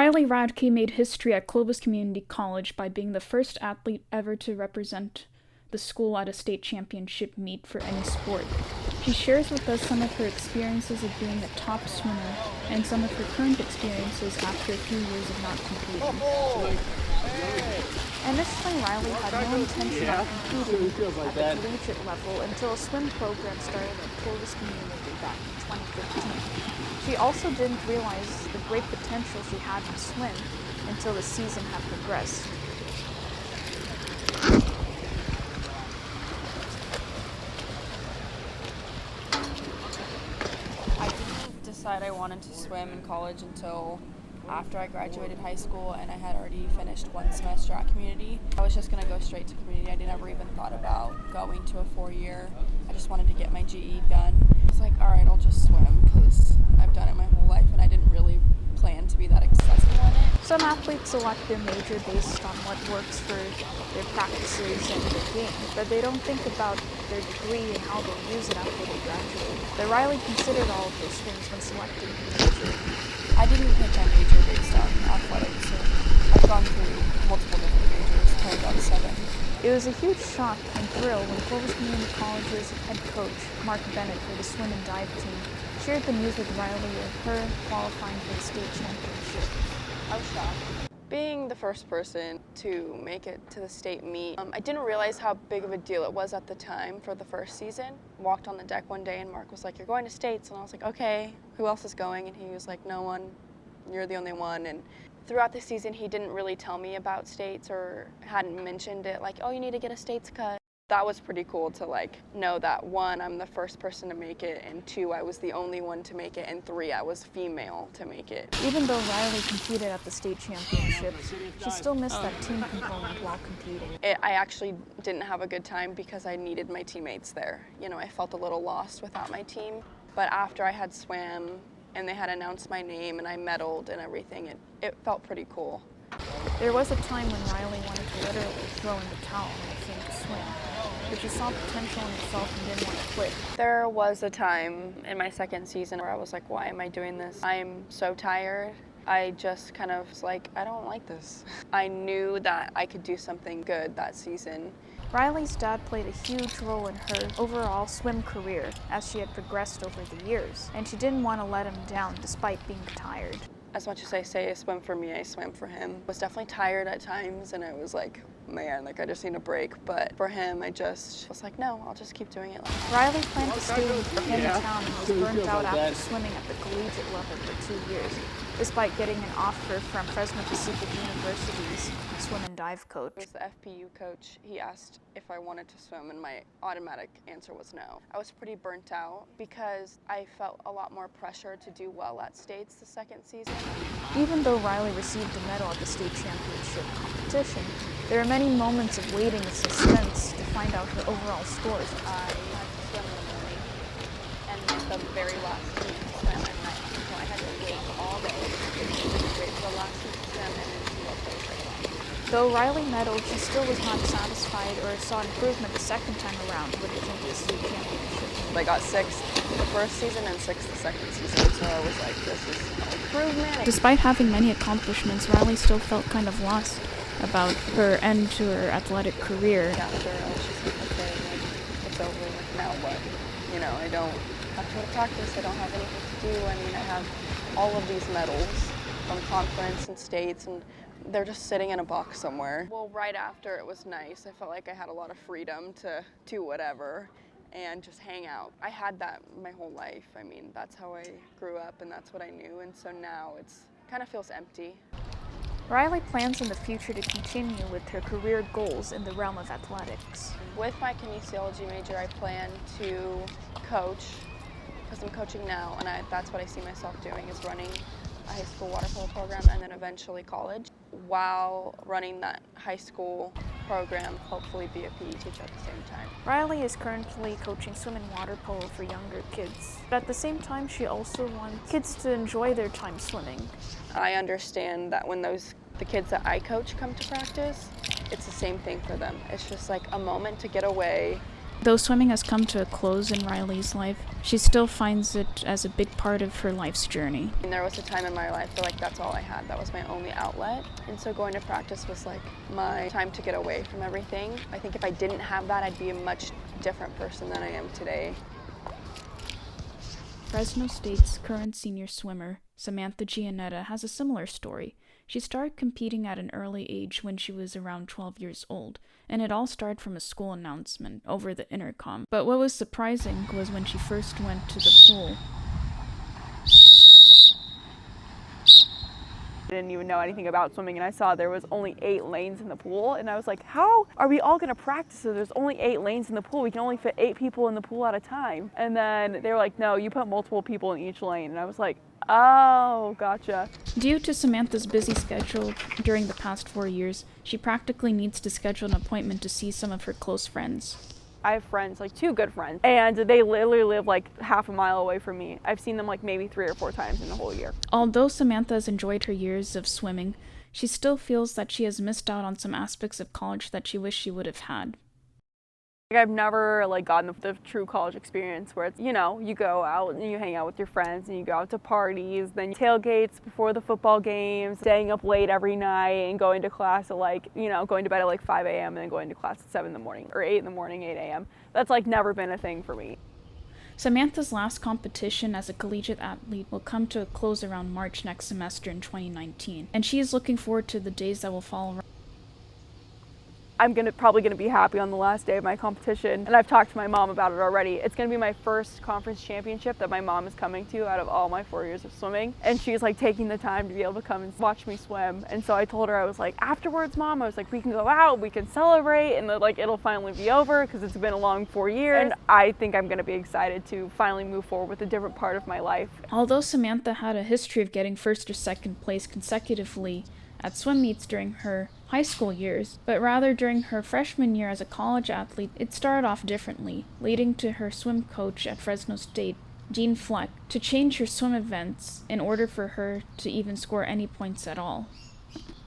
Riley Radke made history at Clovis Community College by being the first athlete ever to represent the school at a state championship meet for any sport. She shares with us some of her experiences of being a top swimmer and some of her current experiences after a few years of not competing. Initially, Riley had no intention of competing at the collegiate level until a swim program started at Clovis Community back in 2015. She also didn't realize the great potential she had to swim until the season had progressed. I didn't decide I wanted to swim in college until after I graduated high school and I had already finished one semester at community. I was just going to go straight to community. I never even thought about going to a 4-year. I just wanted to get my GE done. I was like, all right, I'll just swim because I've done it my whole life and I didn't really plan to be that successful in it. Some athletes select their major based on what works for their practices and their game, but they don't think about their degree and how they'll use it after they graduate. But Riley considered all of those things when selecting her major. I didn't pick my major based on athletics. So I've gone through multiple different majors, probably about 7. It was a huge shock and thrill when Clovis Community College's head coach, Mark Bennett, for the swim and dive team, shared the news with Riley of her qualifying for the state championship. I was shocked. Being the first person to make it to the state meet, I didn't realize how big of a deal it was at the time for the first season. Walked on the deck one day and Mark was like, "You're going to states," and I was like, "Okay, who else is going?" And he was like, "No one, you're the only one." And throughout the season, he didn't really tell me about states or hadn't mentioned it, like, "Oh, you need to get a states cut." That was pretty cool to know that 1, I'm the first person to make it, and 2, I was the only one to make it, and 3, I was female to make it. Even though Riley competed at the state championship, she still missed that team component while competing. I actually didn't have a good time because I needed my teammates there. I felt a little lost without my team. But after I had swam and they had announced my name and I medaled and everything, it felt pretty cool. There was a time when Riley wanted to literally throw in the towel when it came to swim, but she saw potential in herself and didn't want to quit. There was a time in my second season where I was like, why am I doing this? I'm so tired. I just kind of was like, I don't like this. I knew that I could do something good that season. Riley's dad played a huge role in her overall swim career as she had progressed over the years, and she didn't want to let him down despite being tired. As much as I say I swim for me, I swam for him. I was definitely tired at times and I was like, man, I just need a break. But for him, I just was like, no, I'll just keep doing it. Riley planned to stay in her hometown and was burnt out after swimming at the collegiate level for 2 years, despite getting an offer from Fresno Pacific University's swim and dive coach. It was the FPU coach. He asked if I wanted to swim and my automatic answer was no. I was pretty burnt out because I felt a lot more pressure to do well at states the second season. Even though Riley received a medal at the state championship competition, there are many moments of waiting and suspense to find out her overall scores. I had to swim in the morning and the very last heat swam at night. So I had to wait all day, wait for the last heat to swim and then see what place I got. Though Riley medaled, she still was not satisfied or saw improvement the second time around when it came to the state championship. I got 6th the first season and 6th the second season, so I was like, this is improvement. Despite having many accomplishments, Riley still felt kind of lost about her end to her athletic career. After I was just like, okay, it's over, now what? I don't have to go to practice, I don't have anything to do. I have all of these medals from conference and states, and they're just sitting in a box somewhere. Well, right after it was nice. I felt like I had a lot of freedom to do whatever and just hang out. I had that my whole life. That's how I grew up and that's what I knew, and so now it's kind of feels empty. Riley plans in the future to continue with her career goals in the realm of athletics. With my kinesiology major, I plan to coach, because I'm coaching now, and that's what I see myself doing, is running a high school water polo program and then eventually college. While running that high school program, hopefully be a PE teacher at the same time. Riley is currently coaching swim and water polo for younger kids, but at the same time she also wants kids to enjoy their time swimming. I understand that when the kids that I coach come to practice, it's the same thing for them. It's just like a moment to get away Though swimming has come to a close in Riley's life, she still finds it as a big part of her life's journey. And there was a time in my life where that's all I had. That was my only outlet. And so going to practice was my time to get away from everything. I think if I didn't have that, I'd be a much different person than I am today. Fresno State's current senior swimmer, Samantha Giannetta, has a similar story. She started competing at an early age when she was around 12 years old, and it all started from a school announcement over the intercom. But what was surprising was when she first went to the pool. I didn't even know anything about swimming, and I saw there was only 8 lanes in the pool, and I was like, how are we all gonna practice if there's only 8 lanes in the pool? We can only fit 8 people in the pool at a time. And then they were like, no, you put multiple people in each lane. And I was like, oh, gotcha. Due to Samantha's busy schedule during the past 4 years, she practically needs to schedule an appointment to see some of her close friends. I have friends, 2 good friends, and they literally live half a mile away from me. I've seen them maybe 3 or 4 times in the whole year. Although Samantha has enjoyed her years of swimming, she still feels that she has missed out on some aspects of college that she wished she would have had. I've never gotten the true college experience where it's, you go out and you hang out with your friends and you go out to parties, then tailgates before the football games, staying up late every night and going to class at going to bed at 5 a.m. and then going to class at 7 in the morning or 8 in the morning, 8 a.m. That's never been a thing for me. Samantha's last competition as a collegiate athlete will come to a close around March next semester in 2019, and she is looking forward to the days that will follow. I'm probably gonna be happy on the last day of my competition, and I've talked to my mom about it already. It's gonna be my first conference championship that my mom is coming to out of all my 4 years of swimming, and she's taking the time to be able to come and watch me swim. And so I told her, I was afterwards, Mom, I was we can go out, we can celebrate, and it'll finally be over because it's been a long 4 years. And I think I'm gonna be excited to finally move forward with a different part of my life. Although Samantha had a history of getting first or second place consecutively at swim meets during her high school years, but rather during her freshman year as a college athlete, it started off differently, leading to her swim coach at Fresno State, Jean Fleck, to change her swim events in order for her to even score any points at all.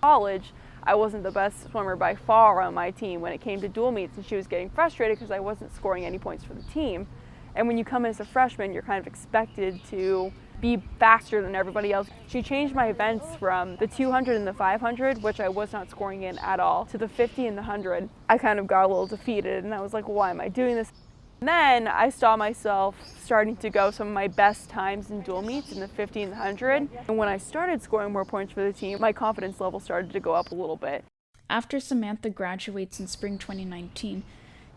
College, I wasn't the best swimmer by far on my team when it came to dual meets, and she was getting frustrated because I wasn't scoring any points for the team. And when you come in as a freshman, you're kind of expected to be faster than everybody else. She changed my events from the 200 and the 500, which I was not scoring in at all, to the 50 and the 100. I kind of got a little defeated, and I was like, why am I doing this? And then I saw myself starting to go some of my best times in dual meets in the 50 and the 100. And when I started scoring more points for the team, my confidence level started to go up a little bit. After Samantha graduates in spring 2019,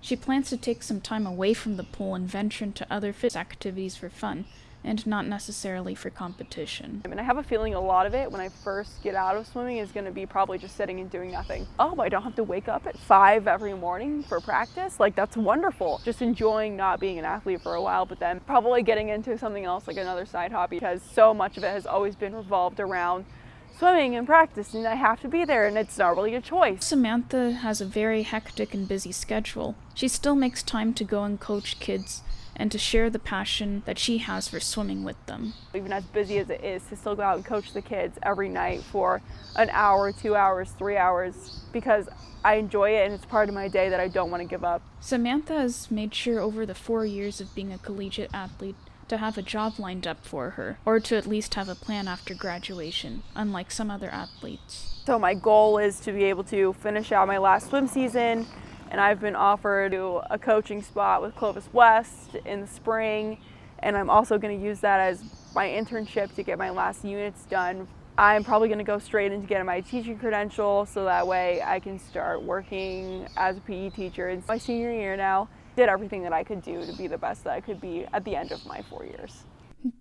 she plans to take some time away from the pool and venture into other fitness activities for fun, and not necessarily for competition. And I have a feeling a lot of it when I first get out of swimming is going to be probably just sitting and doing nothing. Oh, I don't have to wake up at 5 every morning for practice? That's wonderful. Just enjoying not being an athlete for a while, but then probably getting into something else, another side hobby, because so much of it has always been revolved around swimming and practice, and I have to be there, and it's not really a choice. Samantha has a very hectic and busy schedule. She still makes time to go and coach kids and to share the passion that she has for swimming with them. Even as busy as it is, to still go out and coach the kids every night for an hour, 2 hours, 3 hours, because I enjoy it and it's part of my day that I don't want to give up. Samantha has made sure over the 4 years of being a collegiate athlete to have a job lined up for her, or to at least have a plan after graduation, unlike some other athletes. So my goal is to be able to finish out my last swim season, and I've been offered a coaching spot with Clovis West in the spring, and I'm also going to use that as my internship to get my last units done. I'm probably going to go straight into getting my teaching credential so that way I can start working as a PE teacher. It's my senior year now. Did everything that I could do to be the best that I could be at the end of my 4 years.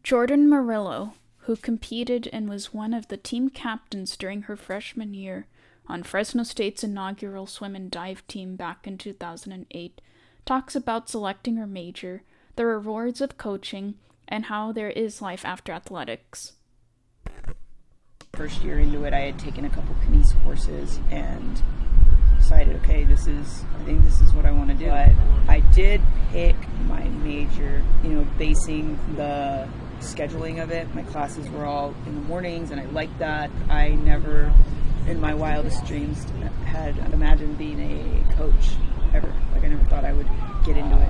Jordan Murillo, who competed and was one of the team captains during her freshman year on Fresno State's inaugural swim and dive team back in 2008, talks about selecting her major, the rewards of coaching, and how there is life after athletics. First year into it, I had taken a couple Kines courses and decided, okay, I think this is what I want to do. But I did pick my major, basing the scheduling of it. My classes were all in the mornings, and I liked that. I never, in my wildest dreams, had imagined being a coach ever. I never thought I would get into it.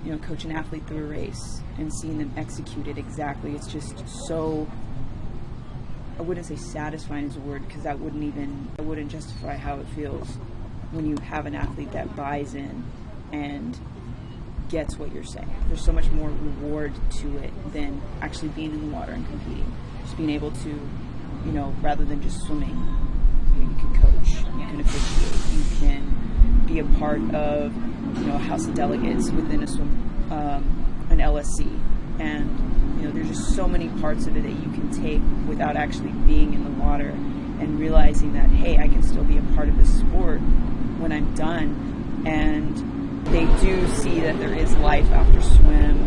You know, coach an athlete through a race and seeing them execute it exactly. It's just so, I wouldn't say satisfying is a word, because that wouldn't justify how it feels when you have an athlete that buys in and gets what you're saying. There's so much more reward to it than actually being in the water and competing. Just being able to, you know, rather than just swimming, you can coach, you can officiate, you can be a part of, you know, a house of delegates within an LSC, and you know, there's just so many parts of it that you can take without actually being in the water and realizing that, hey, I can still be a part of this sport when I'm done. And they do see that there is life after swim,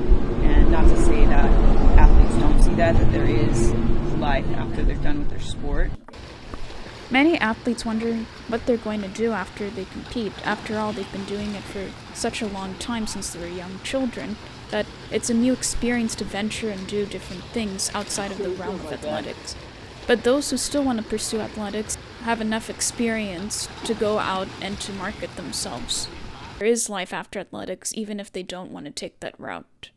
and not to say that athletes don't see that there is life after they're done with their sport. Many athletes wonder what they're going to do after they compete. After all, they've been doing it for such a long time, since they were young children, that it's a new experience to venture and do different things outside of the realm of athletics. But those who still want to pursue athletics have enough experience to go out and to market themselves. There is life after athletics, even if they don't want to take that route.